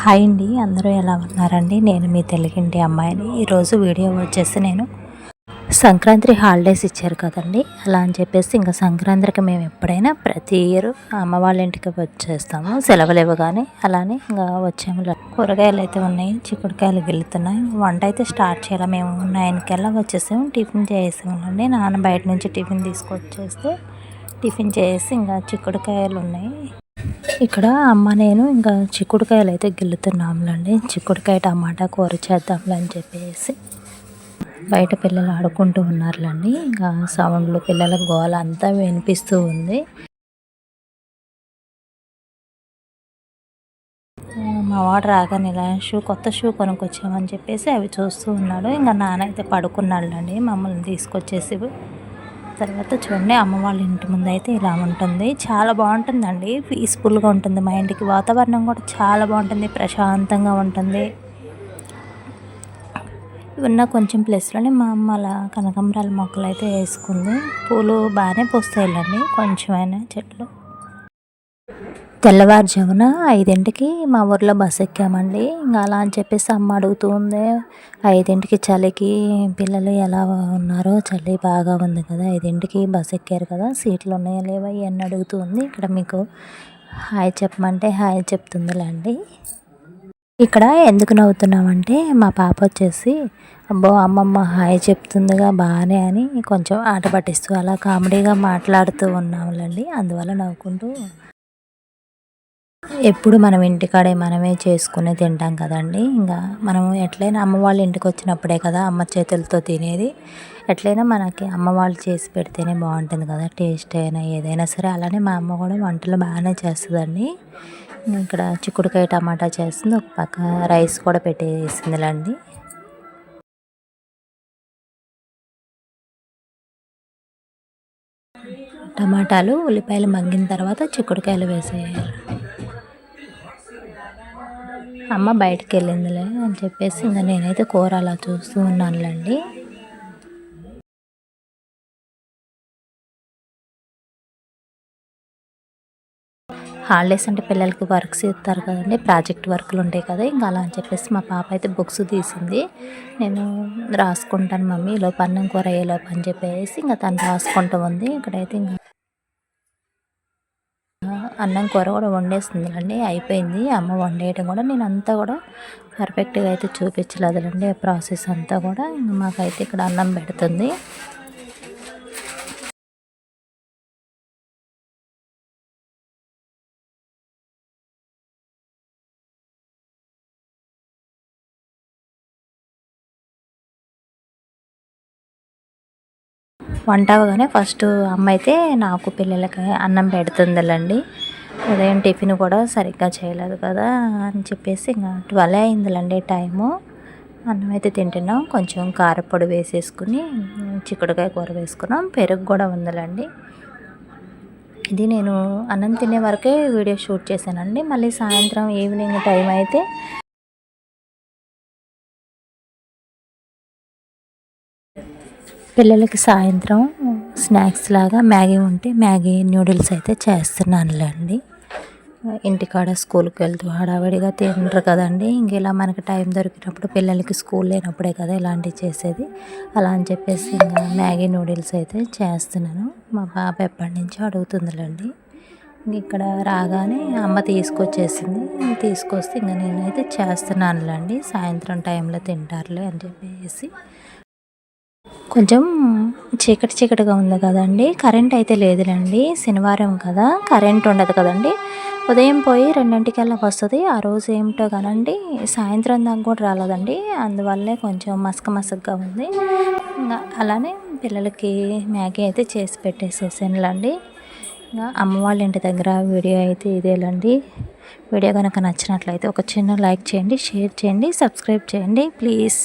Hi అండి, అందరూ ఎలా ఉన్నారండి? నేను మీ తెలుగింటి అమ్మాయిని. ఈరోజు వీడియో వచ్చేసి నేను సంక్రాంతి హాలిడేస్ ఇచ్చారు కదండి, అలా అని చెప్పేసి ఇంకా సంక్రాంతికి మేము ఎప్పుడైనా ప్రతి ఇయర్ అమ్మ వాళ్ళ ఇంటికి వచ్చేస్తాము సెలవులు ఇవ్వగానే. అలానే ఇంకా వచ్చాము. కూరగాయలు అయితే ఉన్నాయి, చిక్కుడుకాయలు గిల్లుతున్నాయి. వంట అయితే స్టార్ట్ చేయాలి. మేము 9 వచ్చేసాము. టిఫిన్ చేసామండి. నాన్న బయట నుంచి టిఫిన్ తీసుకొచ్చేస్తే టిఫిన్ చేసి ఇంకా చిక్కుడుకాయలు ఉన్నాయి. ఇక్కడ అమ్మ నేను ఇంకా చిక్కుడుకాయలు అయితే గిల్లుతున్నాములండి. చిక్కుడుకాయ టమాటా కూర చేద్దాంలే అని చెప్పేసి బయట పిల్లలు ఆడుకుంటూ ఉన్నారులండి. ఇంకా సౌండ్లు పిల్లల గోల అంతా వినిపిస్తూ ఉంది. మా వాడు రాగానే ఇలా కొత్త షూ కొనుక్కొచ్చామని చెప్పేసి అవి చూస్తూ ఉన్నాడు. ఇంకా నాన్న అయితే పడుకున్నాడులండి మమ్మల్ని తీసుకొచ్చేసి. తర్వాత చూడండి, అమ్మ వాళ్ళ ఇంటి ముందు అయితే ఇలా ఉంటుంది. చాలా బాగుంటుందండి, పీస్ఫుల్గా ఉంటుంది. మా ఇంటికి వాతావరణం కూడా చాలా బాగుంటుంది, ప్రశాంతంగా ఉంటుంది. ఉన్న కొంచెం ప్లేస్లోనే మా అమ్మ అలా కనకాంబరాల మొక్కలు అయితే వేసుకుంది. పూలు బాగానే పూస్తాయిలండి, కొంచెమైనా చెట్లు. తెల్లవారుజామున 5ంటికి మా ఊర్లో బస్ ఎక్కామండి. ఇంకా అలా అని చెప్పేసి అమ్మ అడుగుతూ ఉంది, 5ంటికి చలికి పిల్లలు ఎలా ఉన్నారో, చలి బాగా ఉంది కదా, 5ంటికి బస్ ఎక్కారు కదా, సీట్లు ఉన్నాయా లేవా ఇవన్నీ అడుగుతూ ఉంది. ఇక్కడ మీకు హాయ్ చెప్పమంటే హాయ్ చెప్తుందిలేండి. ఇక్కడ ఎందుకు నవ్వుతున్నామంటే మా పాప వచ్చేసి అబ్బో అమ్మమ్మ హాయ్ చెప్తుందిగా బాగానే అని కొంచెం ఆట పట్టిస్తూ అలా కామెడీగా మాట్లాడుతూ ఉన్నాములండి. అందువల్ల నవ్వుకుంటూ, ఎప్పుడు మనం ఇంటికాడే మనమే చేసుకుని తింటాం కదండి. ఇంకా మనం ఎట్లయినా అమ్మ వాళ్ళ ఇంటికి వచ్చినప్పుడే కదా అమ్మ చేతులతో తినేది. ఎట్లయినా మనకి అమ్మ వాళ్ళు చేసి పెడితేనే బాగుంటుంది కదా, టేస్ట్ అయినా ఏదైనా సరే. అలానే మా అమ్మ కూడా వంటలు బాగానే చేస్తుందండి. ఇక్కడ చిక్కుడుకాయ టమాటా చేస్తుంది, ఒక పక్క రైస్ కూడా పెట్టేసిందిలండి. టమాటాలు ఉల్లిపాయలు మగ్గిన తర్వాత చిక్కుడుకాయలు వేసేయాలి. అమ్మ బయటికి వెళ్ళిందిలే అని చెప్పేసి ఇంకా నేనైతే కూర అలా చూస్తూ ఉన్నానులేండి. హాలిడేస్ అంటే పిల్లలకి వర్క్స్ ఇస్తారు కదండి, ప్రాజెక్ట్ వర్క్లు ఉంటాయి కదా. ఇంకా అలా అని చెప్పేసి మా పాప అయితే బుక్స్ తీసింది. నేను రాసుకుంటాను మమ్మీ ఈలోపు అన్నం కూర అయ్యేలోపు అని చెప్పేసి ఇంకా తను రాసుకుంటూ ఉంది. ఇక్కడైతే ఇంకా అన్నం కూర కూడా వండేస్తుందిలండి, అయిపోయింది. అమ్మ వండేయటం కూడా నేను అంతా కూడా పర్ఫెక్ట్గా అయితే చూపించలేదులండి, ఆ ప్రాసెస్ అంతా కూడా. ఇంకా మాకైతే ఇక్కడ అన్నం పెడుతుంది. వంట అవగానే ఫస్ట్ అమ్మ అయితే నాకు పిల్లలకి అన్నం పెడుతుందిలండి. ఉదయం టిఫిన్ కూడా సరిగ్గా చేయలేదు కదా అని చెప్పేసి ఇంకా 12 అయిందిలండి టైము. అన్నం అయితే తింటున్నాం. కొంచెం కారపొడి వేసేసుకుని చిక్కుడుకాయ కూర వేసుకున్నాం, పెరుగు కూడా ఉందిలండి. ఇది నేను అన్నం తినే వరకే వీడియో షూట్ చేశానండి. మళ్ళీ సాయంత్రం ఈవినింగ్ టైం అయితే పిల్లలకి సాయంత్రం స్నాక్స్ లాగా మ్యాగీ ఉంటే మ్యాగీ నూడిల్స్ అయితే చేస్తున్నానులేండి. ఇంటికాడ స్కూల్కి వెళ్తూ హడావిడిగా తింటారు కదండి. ఇంక ఇలా మనకి టైం దొరికినప్పుడు, పిల్లలకి స్కూల్ లేనప్పుడే కదా ఇలాంటివి చేసేది. అలా అని చెప్పేసి ఇంకా మ్యాగీ నూడిల్స్ అయితే చేస్తున్నాను. మా పాప ఎప్పటి నుంచో అడుగుతుందిలేండి. ఇక్కడ రాగానే అమ్మ తీసుకొచ్చేసింది. తీసుకొస్తే ఇంకా నేనైతే చేస్తున్నానులేండి, సాయంత్రం టైంలో తింటారులే అని చెప్పేసి. కొంచెం చీకటిగా ఉంది కదండి, కరెంట్ అయితే లేదులేండి. శనివారం కదా, కరెంట్ ఉండదు కదండి. ఉదయం పోయి 2ంటికల్లా వస్తుంది. ఆ రోజు ఏమిటో కానండి, సాయంత్రం దాకా కూడా రాలేదండి. అందువల్లే కొంచెం మసకగా ఉంది. ఇంకా అలానే పిల్లలకి మ్యాగీ అయితే చేసి పెట్టేసేసానులేండి. ఇంకా అమ్మ వాళ్ళ ఇంటి దగ్గర వీడియో అయితే ఇదేలండి. వీడియో కనుక నచ్చినట్లయితే ఒక చిన్న లైక్ చేయండి, షేర్ చేయండి, సబ్స్క్రైబ్ చేయండి ప్లీజ్.